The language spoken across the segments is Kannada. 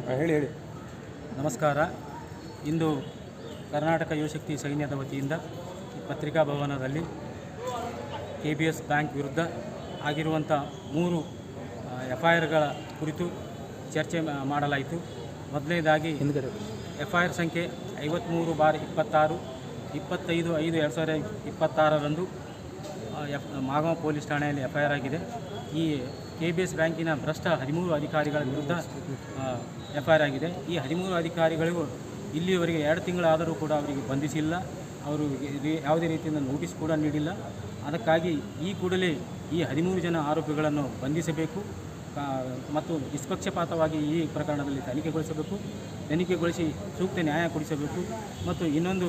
ಹೇಳಿ ಹೇಳಿ. ನಮಸ್ಕಾರ. ಇಂದು ಕರ್ನಾಟಕ ಯುವಶಕ್ತಿ ಸೈನ್ಯದ ವತಿಯಿಂದ ಪತ್ರಿಕಾ ಭವನದಲ್ಲಿ KBS ಬ್ಯಾಂಕ್ ವಿರುದ್ಧ ಆಗಿರುವಂಥ 3 FIRಗಳ ಕುರಿತು ಚರ್ಚೆ ಮಾಡಲಾಯಿತು. ಮೊದಲನೇದಾಗಿ FIR ಸಂಖ್ಯೆ 53/26 25/5/2026 ಮಾಗಮ ಪೊಲೀಸ್ ಠಾಣೆಯಲ್ಲಿ FIR ಆಗಿದೆ. ಈ KBS ಬ್ಯಾಂಕಿನ ಭ್ರಷ್ಟ 13 ಅಧಿಕಾರಿಗಳ ವಿರುದ್ಧ FIR ಆಗಿದೆ. ಈ 13 ಅಧಿಕಾರಿಗಳಿಗೂ ಇಲ್ಲಿಯವರೆಗೆ 2 ತಿಂಗಳಾದರೂ ಕೂಡ ಅವರಿಗೆ ಬಂಧಿಸಿಲ್ಲ. ಅವರು ಯಾವುದೇ ರೀತಿಯಿಂದ ನೋಟಿಸ್ ಕೂಡ ನೀಡಿಲ್ಲ. ಅದಕ್ಕಾಗಿ ಈ ಕೂಡಲೇ ಈ 13 ಜನ ಆರೋಪಿಗಳನ್ನು ಬಂಧಿಸಬೇಕು ಮತ್ತು ನಿಷ್ಪಕ್ಷಪಾತವಾಗಿ ಈ ಪ್ರಕರಣದಲ್ಲಿ ತನಿಖೆಗೊಳಿಸಿ ಸೂಕ್ತ ನ್ಯಾಯ ಕೊಡಿಸಬೇಕು. ಮತ್ತು ಇನ್ನೊಂದು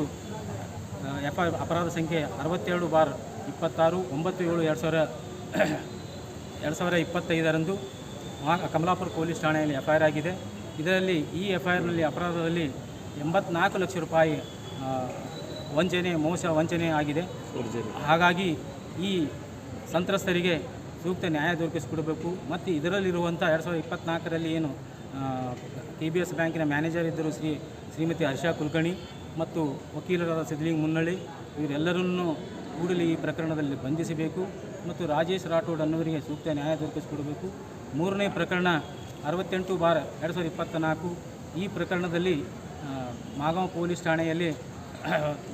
FIR ಅಪರಾಧ ಸಂಖ್ಯೆ 62/26 9/7/2025 ಕಮಲಾಪುರ ಪೊಲೀಸ್ ಠಾಣೆಯಲ್ಲಿ FIR ಆಗಿದೆ. ಇದರಲ್ಲಿ ಈ FIRನಲ್ಲಿ ಅಪರಾಧದಲ್ಲಿ 84 ಲಕ್ಷ ರೂಪಾಯಿ ವಂಚನೆ ಆಗಿದೆ. ಹಾಗಾಗಿ ಈ ಸಂತ್ರಸ್ತರಿಗೆ ಸೂಕ್ತ ನ್ಯಾಯ ದೊರಕಿಸಿಕೊಡಬೇಕು. ಮತ್ತು ಇದರಲ್ಲಿರುವಂಥ 2024ರಲ್ಲಿ ಏನು KBS ಬ್ಯಾಂಕಿನ ಮ್ಯಾನೇಜರ್ ಇದ್ದರು ಶ್ರೀಮತಿ ಹರ್ಷಾ ಕುಲಕರ್ಣಿ ಮತ್ತು ವಕೀಲರಾದ ಸಿದ್ಲಿಂಗ್ ಮುನ್ನಳ್ಳಿ, ಇವರೆಲ್ಲರನ್ನೂ ಕೂಡಲೇ ಈ ಪ್ರಕರಣದಲ್ಲಿ ಬಂಧಿಸಬೇಕು ಮತ್ತು ರಾಜೇಶ್ ರಾಠೋಡ್ ಅನ್ನೋರಿಗೆ ಸೂಕ್ತ ನ್ಯಾಯ ದೊರಕಿಸಿಕೊಡಬೇಕು. 3ನೇ ಪ್ರಕರಣ 68/2024. ಈ ಪ್ರಕರಣದಲ್ಲಿ ಮಾಗಮ ಪೊಲೀಸ್ ಠಾಣೆಯಲ್ಲಿ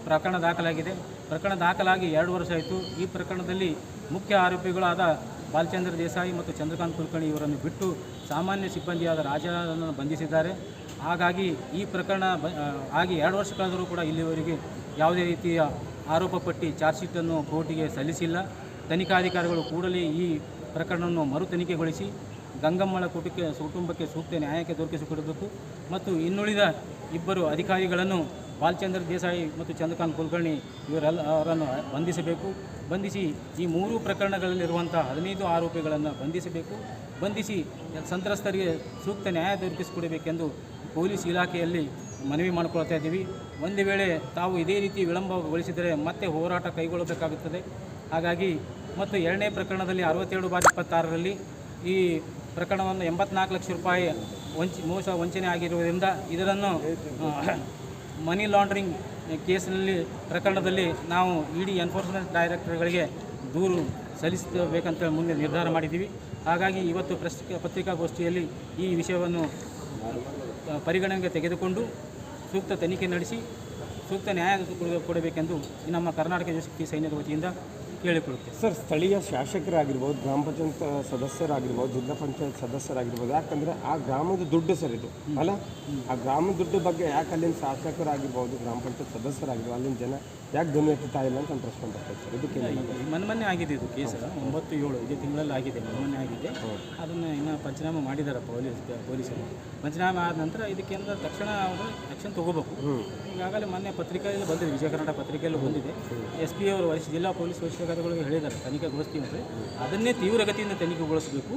ಪ್ರಕರಣ ದಾಖಲಾಗಿದೆ. ಪ್ರಕರಣ ದಾಖಲಾಗಿ 2 ವರ್ಷ ಆಯಿತು. ಈ ಪ್ರಕರಣದಲ್ಲಿ ಮುಖ್ಯ ಆರೋಪಿಗಳಾದ ಬಾಲಚಂದ್ರ ದೇಸಾಯಿ ಮತ್ತು ಚಂದ್ರಕಾಂತ್ ಕುಲಕರ್ಣಿ ಇವರನ್ನು ಬಿಟ್ಟು ಸಾಮಾನ್ಯ ಸಿಬ್ಬಂದಿಯಾದ ರಾಜನನ್ನು ಬಂಧಿಸಿದ್ದಾರೆ. ಹಾಗಾಗಿ ಈ ಪ್ರಕರಣ ಆಗಿ 2 ವರ್ಷ ಕಳೆದರೂ ಕೂಡ ಇಲ್ಲಿವರೆಗೆ ಯಾವುದೇ ರೀತಿಯ ಆರೋಪ ಪಟ್ಟಿ ಚಾರ್ಜ್ ಶೀಟನ್ನು ಕೋರ್ಟಿಗೆ ಸಲ್ಲಿಸಿಲ್ಲ. ತನಿಖಾಧಿಕಾರಿಗಳು ಕೂಡಲೇ ಈ ಪ್ರಕರಣವನ್ನು ಮರು ತನಿಖೆಗೊಳಿಸಿ ಗಂಗಮ್ಮಳ ಕುಟುಂಬಕ್ಕೆ ಸೂಕ್ತ ನ್ಯಾಯಕ್ಕೆ ದೊರಕಿಸಿಕೊಡಬೇಕು. ಮತ್ತು ಇನ್ನುಳಿದ 2 ಅಧಿಕಾರಿಗಳನ್ನು ಬಾಲಚಂದ್ರ ದೇಸಾಯಿ ಮತ್ತು ಚಂದ್ರಕಾಂತ್ ಕುಲಕರ್ಣಿ ಅವರನ್ನು ಬಂಧಿಸಿ ಈ 3 ಪ್ರಕರಣಗಳಲ್ಲಿರುವಂಥ 15 ಆರೋಪಿಗಳನ್ನು ಬಂಧಿಸಿ ಸಂತ್ರಸ್ತರಿಗೆ ಸೂಕ್ತ ನ್ಯಾಯ ದೊರಕಿಸಿಕೊಡಬೇಕೆಂದು ಪೊಲೀಸ್ ಇಲಾಖೆಯಲ್ಲಿ ಮನವಿ ಮಾಡಿಕೊಳ್ತಾ ಇದ್ದೀವಿ. ಒಂದು ವೇಳೆ ತಾವು ಇದೇ ರೀತಿ ವಿಳಂಬಗೊಳಿಸಿದರೆ ಮತ್ತೆ ಹೋರಾಟ ಕೈಗೊಳ್ಳಬೇಕಾಗುತ್ತದೆ. ಹಾಗಾಗಿ ಮತ್ತು 2ನೇ ಪ್ರಕರಣದಲ್ಲಿ 67/26ರಲ್ಲಿ ಈ ಪ್ರಕರಣವನ್ನು 84 ಲಕ್ಷ ರೂಪಾಯಿ ವಂಚನೆ ಆಗಿರುವುದರಿಂದ ಇದನ್ನು ಮನಿ ಲಾಂಡ್ರಿಂಗ್ ಪ್ರಕರಣದಲ್ಲಿ ನಾವು ED ಎನ್ಫೋರ್ಸ್ಮೆಂಟ್ ಡೈರೆಕ್ಟರ್ಗಳಿಗೆ ದೂರು ಸಲ್ಲಿಸಬೇಕಂತ ಮುಂದೆ ನಿರ್ಧಾರ ಮಾಡಿದ್ದೀವಿ. ಹಾಗಾಗಿ ಇವತ್ತು ಪತ್ರಿಕಾಗೋಷ್ಠಿಯಲ್ಲಿ ಈ ವಿಷಯವನ್ನು ಪರಿಗಣನೆಗೆ ತೆಗೆದುಕೊಂಡು ಸೂಕ್ತ ತನಿಖೆ ನಡೆಸಿ ಸೂಕ್ತ ನ್ಯಾಯ ಕೊಡಬೇಕೆಂದು ನಮ್ಮ ಕರ್ನಾಟಕ ಯುವಶಕ್ತಿ ಸೈನ್ಯದ ವತಿಯಿಂದ ಕೇಳಿಕೊಳ್ಳುತ್ತೇವೆ. ಸರ್, ಸ್ಥಳೀಯ ಶಾಸಕರಾಗಿರ್ಬೋದು, ಗ್ರಾಮ ಪಂಚಾಯತ್ ಸದಸ್ಯರಾಗಿರ್ಬೋದು, ಜಿಲ್ಲಾ ಪಂಚಾಯತ್ ಸದಸ್ಯರಾಗಿರ್ಬೋದು, ಯಾಕಂದರೆ ಆ ಗ್ರಾಮದ ದುಡ್ಡು ಸರ್ ಇದು ಅಲ್ಲ. ಆ ಗ್ರಾಮದ ದುಡ್ಡು ಬಗ್ಗೆ ಯಾಕೆ ಅಲ್ಲಿನ ಶಾಸಕರಾಗಿರ್ಬೋದು, ಗ್ರಾಮ ಪಂಚಾಯತ್ ಸದಸ್ಯರಾಗಿರ್ಬೋದು, ಅಲ್ಲಿನ ಜನ ಯಾಕೆ ಧ್ವನಿ ಎತ್ತುತ್ತಾ ಇಲ್ಲ ಅಂತ ಪ್ರಶ್ನೆ ಬರ್ತದೆ ಸರ್. ಇದಕ್ಕೆ ಮೊನ್ನೆ ಆಗಿದೆ ಇದು ಕೇಸ್ 9/7 ಇದೇ ತಿಂಗಳಲ್ಲಿ ಆಗಿದೆ. ಮೊನ್ನೆ ಆಗಿದೆ. ಅದನ್ನು ಇನ್ನು ಪಂಚನಾಮ ಮಾಡಿದ್ದಾರೆ ಪೊಲೀಸರು. ಪಂಚನಾಮ ಆದ ನಂತರ ಇದಕ್ಕೆ ತಕ್ಷಣ ಅವರು ಆ್ಯಕ್ಷನ್ ತೊಗೋಬೇಕು. ಈಗಾಗಲೇ ಮೊನ್ನೆ ಪತ್ರಿಕೆಯಲ್ಲಿ ಬಂದಿದೆ, ವಿಜಯ ಕರ್ನಾಟಕ ಪತ್ರಿಕೆಯಲ್ಲಿ ಬಂದಿದೆ. SP ಅವರು ಜಿಲ್ಲಾ ಪೊಲೀಸ್ ವರಿಷ್ಠಾಧಿಕಾರಿಗಳಿಗೆ ಹೇಳಿದ್ದಾರೆ ತನಿಖೆಗೊಳಿಸ್ತೀವಿ ಅಂದರೆ ಅದನ್ನೇ ತೀವ್ರಗತಿಯಿಂದ ತನಿಖೆಗೊಳಿಸಬೇಕು.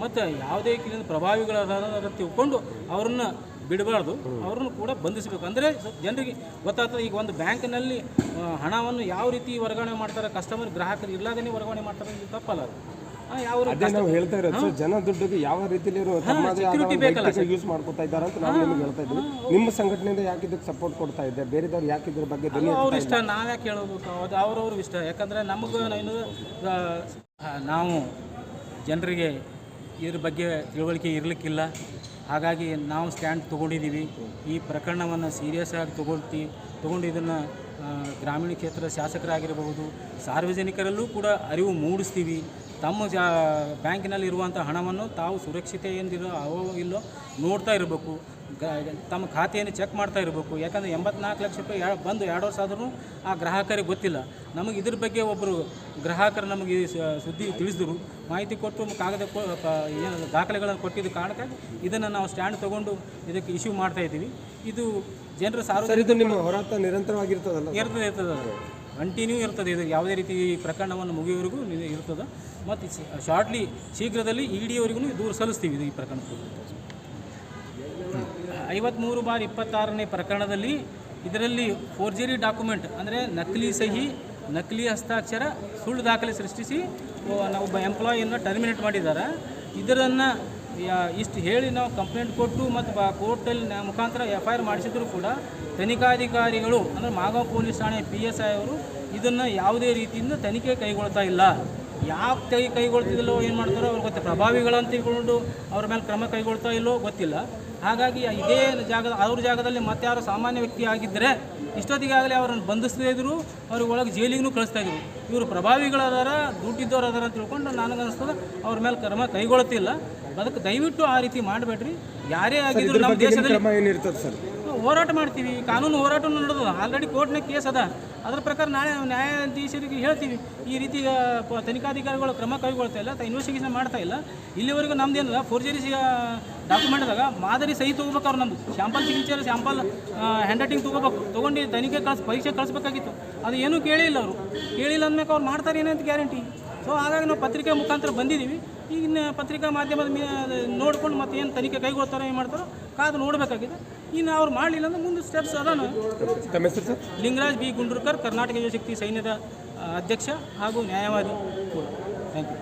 ಮತ್ತು ಯಾವುದೇ ಪ್ರಭಾವಿಗಳಾದ ತಿಳ್ಕೊಂಡು ಅವ್ರನ್ನ ಬಿಡಬಾರ್ದು, ಅವ್ರನ್ನು ಕೂಡ ಬಂಧಿಸಬೇಕು. ಅಂದರೆ ಜನರಿಗೆ ಗೊತ್ತಾಗ್ತದೆ. ಈಗ ಒಂದು ಬ್ಯಾಂಕ್ನಲ್ಲಿ ಹಣವನ್ನು ಯಾವ ರೀತಿ ವರ್ಗಾವಣೆ ಮಾಡ್ತಾರೆ, ಗ್ರಾಹಕರು ಇಲ್ಲದೇ ವರ್ಗಾವಣೆ ಮಾಡ್ತಾರೆ, ಇದು ತಪ್ಪಲ್ಲ. ಅದು ನಾವು ಹೇಳ್ತಾ ಇರೋದು ಜನ ದುಡ್ಡಿಗೆ ಯಾವ ರೀತಿಯಲ್ಲಿ ಯೂಸ್ ಮಾಡ್ಕೊತಾ ಇದ್ದಾರೆ ಅಂತ ನಾವು ನಿಮಗೆ ಹೇಳ್ತಾ ಇದ್ದೀವಿ. ನಿಮ್ಮ ಸಂಘಟನೆಯಿಂದ ಯಾಕೆ ಇದಕ್ಕೆ ಸಪೋರ್ಟ್ ಕೊಡ್ತಾ ಇದೆ, ಬೇರೆದವ್ರು ಯಾಕೆ ಇದ್ರ ಬಗ್ಗೆ ಅವ್ರ ಇಷ್ಟ, ನಾವ್ಯಾಕೆ ಹೇಳಬೇಕು, ಅದು ಅವ್ರವ್ರ ಇಷ್ಟ. ಯಾಕಂದರೆ ನಾವು ಜನರಿಗೆ ಇದ್ರ ಬಗ್ಗೆ ತಿಳುವಳಿಕೆ ಇರಲಿಕ್ಕಿಲ್ಲ. ಹಾಗಾಗಿ ನಾವು ಸ್ಟ್ಯಾಂಡ್ ತೊಗೊಂಡಿದ್ದೀವಿ. ಈ ಪ್ರಕರಣವನ್ನು ಸೀರಿಯಸ್ ಆಗಿ ತೊಗೊಂಡು ಇದನ್ನು ಗ್ರಾಮೀಣ ಕ್ಷೇತ್ರದ ಶಾಸಕರಾಗಿರಬಹುದು, ಸಾರ್ವಜನಿಕರಲ್ಲೂ ಕೂಡ ಅರಿವು ಮೂಡಿಸ್ತೀವಿ. ತಮ್ಮ ಬ್ಯಾಂಕಿನಲ್ಲಿರುವಂಥ ಹಣವನ್ನು ತಾವು ಸುರಕ್ಷತೆ ಎಂದಿರೋ ಇಲ್ಲೋ ನೋಡ್ತಾ ಇರಬೇಕು. ತಮ್ಮ ಖಾತೆಯನ್ನು ಚೆಕ್ ಮಾಡ್ತಾ ಇರಬೇಕು. ಯಾಕಂದರೆ 84 ಲಕ್ಷ ರೂಪಾಯಿ ಬಂದು 2 ವರ್ಷ ಆದ್ರೂ ಆ ಗ್ರಾಹಕರಿಗೆ ಗೊತ್ತಿಲ್ಲ. ನಮಗೆ ಇದ್ರ ಬಗ್ಗೆ ಒಬ್ಬರು ಗ್ರಾಹಕರು ನಮಗೆ ಸುದ್ದಿ ತಿಳಿಸಿದ್ರು, ಮಾಹಿತಿ ಕೊಟ್ಟು ದಾಖಲೆಗಳನ್ನು ಕೊಟ್ಟಿದ್ದ ಕಾರಣಕ್ಕಾಗಿ ಇದನ್ನು ನಾವು ಸ್ಟ್ಯಾಂಡ್ ತೊಗೊಂಡು ಇದಕ್ಕೆ ಇಶ್ಯೂ ಮಾಡ್ತಾ ಇದ್ದೀವಿ. ಇದು ಜನರ ಸಾರ್ವಜನಿಕ ನಿಮ್ಮ ಹೋರಾಟ ನಿರಂತರವಾಗಿರ್ತದಲ್ಲ? ಇರ್ತದೆ, ಕಂಟಿನ್ಯೂ ಇರ್ತದೆ. ಇದು ಯಾವುದೇ ರೀತಿ ಈ ಪ್ರಕರಣವನ್ನು ಮುಗಿಯುವವರೆಗೂ ಇರ್ತದೆ. ಮತ್ತು ಶೀಘ್ರದಲ್ಲಿ ED ಅವರಿಗೂ ದೂರು ಸಲ್ಲಿಸ್ತೀವಿ. ಇದು ಈ ಪ್ರಕರಣಕ್ಕೆ 53/26ನೇ ಪ್ರಕರಣದಲ್ಲಿ ಇದರಲ್ಲಿ ಫೋರ್ಜರಿ ಡಾಕ್ಯುಮೆಂಟ್ ಅಂದರೆ ನಕಲಿ ಸಹಿ, ನಕಲಿ ಹಸ್ತಾಕ್ಷರ, ಸುಳ್ಳು ದಾಖಲೆ ಸೃಷ್ಟಿಸಿ ಒಬ್ಬ ಎಂಪ್ಲಾಯಿಯನ್ನು ಟರ್ಮಿನೇಟ್ ಮಾಡಿದ್ದಾರೆ. ಇದನ್ನು ಇಷ್ಟು ಹೇಳಿ ನಾವು ಕಂಪ್ಲೇಂಟ್ ಕೊಟ್ಟು ಮತ್ತು ಕೋರ್ಟಲ್ಲಿ ಮುಖಾಂತರ FIR ಮಾಡಿಸಿದ್ರು ಕೂಡ ತನಿಖಾಧಿಕಾರಿಗಳು ಅಂದರೆ ಮಾಗಾಂವ್ ಪೊಲೀಸ್ ಠಾಣೆ PSI ಅವರು ಇದನ್ನು ಯಾವುದೇ ರೀತಿಯಿಂದ ತನಿಖೆ ಕೈಗೊಳ್ತಾ ಇಲ್ಲ. ಯಾಕೆ ಕೈಗೊಳ್ತಿದ್ದಲ್ಲೋ ಏನು ಮಾಡ್ತಾರೋ ಅವ್ರಿಗೆ ಗೊತ್ತಿಲ್ಲ. ಪ್ರಭಾವಿಗಳಂತ ತಿಳ್ಕೊಂಡು ಅವ್ರ ಮೇಲೆ ಕ್ರಮ ಕೈಗೊಳ್ತಾ ಇಲ್ಲೋ ಗೊತ್ತಿಲ್ಲ. ಹಾಗಾಗಿ ಇದೇ ಅವ್ರ ಜಾಗದಲ್ಲಿ ಮತ್ತೆ ಯಾರು ಸಾಮಾನ್ಯ ವ್ಯಕ್ತಿ ಆಗಿದ್ದರೆ ಇಷ್ಟೊತ್ತಿಗಾಗಲೇ ಅವರನ್ನು ಬಂಧಿಸ್ತಾ ಇದ್ರು, ಅವ್ರಿಗೆ ಒಳಗೆ ಜೈಲಿಗೂ ಕಳಿಸ್ತಾ ಇದ್ರು. ಇವರು ಪ್ರಭಾವಿಗಳದಾರ, ದುಡ್ಡಿದ್ದವ್ರು ಅದಾರ ಅಂತ ತಿಳ್ಕೊಂಡು ನನಗನ್ನಿಸ್ತದೆ ಅವ್ರ ಮೇಲೆ ಕ್ರಮ ಕೈಗೊಳ್ತಿಲ್ಲ. ಅದಕ್ಕೆ ದಯವಿಟ್ಟು ಆ ರೀತಿ ಮಾಡಬೇಡ್ರಿ. ಯಾರೇ ಆಗಿದ್ರು ನಮ್ಮ ದೇಶದಲ್ಲಿ ಏನಿರ್ತದೆ ಸರ್? ಹೋರಾಟ ಮಾಡ್ತೀವಿ, ಕಾನೂನು ಹೋರಾಟ ನಡೆದು ಆಲ್ರೆಡಿ ಕೋರ್ಟ್ನಾಗ ಕೇಸ್ ಅದ. ಅದರ ಪ್ರಕಾರ ನಾಳೆ ನ್ಯಾಯಾಧೀಶರಿಗೆ ಹೇಳ್ತೀವಿ, ಈ ರೀತಿ ತನಿಖಾಧಿಕಾರಿಗಳು ಕ್ರಮ ಕೈಗೊಳ್ತಾ ಇಲ್ಲ, ಇನ್ವೆಸ್ಟಿಗೇಷನ್ ಮಾಡ್ತಾ ಇಲ್ಲ. ಇಲ್ಲಿವರೆಗೂ ನಮ್ದು ಏನದ ಫೋರ್ಜರಿ ಡಾಕ್ಯುಮೆಂಟ್ದಾಗ ಮಾದರಿ ಸಹಿ ತೊಗೋಬೇಕು. ಅವ್ರು ನಮ್ಮದು sample signature, sample hand writing ತೊಗೊಂಡು ತನಿಖೆ ಪರೀಕ್ಷೆ ಕಳಿಸ್ಬೇಕಾಗಿತ್ತು. ಅದು ಏನೂ ಕೇಳಿಲ್ಲ. ಅವರು ಕೇಳಿಲ್ಲ ಅಂದ್ಮೇಲೆ ಅವ್ರು ಮಾಡ್ತಾರೆ ಏನಂತ ಗ್ಯಾರಂಟಿ. ಸೊ ಹಾಗಾಗಿ ನಾವು ಪತ್ರಿಕೆ ಮುಖಾಂತರ ಬಂದಿದ್ದೀವಿ. ಈಗಿನ ಪತ್ರಿಕಾ ಮಾಧ್ಯಮದ ನೋಡ್ಕೊಂಡು ಮತ್ತೆ ಏನು ತನಿಖೆ ಕೈಗೊಳ್ತಾರೋ ಏನು ಮಾಡ್ತಾರೋ ಕಾದು ನೋಡಬೇಕಾಗಿದೆ. ಇನ್ನು ಅವ್ರು ಮಾಡಲಿಲ್ಲ ಅಂದ್ರೆ ಮುಂದೆ ಸ್ಟೆಪ್ಸ್ ಅದಾನು. ಲಿಂಗರಾಜ್ B. ಗುಂಡ್ರೂರ್ಕರ್, ಕರ್ನಾಟಕ ಯುವಶಕ್ತಿ ಸೈನ್ಯದ ಅಧ್ಯಕ್ಷ ಹಾಗೂ ನ್ಯಾಯವಾದಿ ಕೂಡ. Thank you.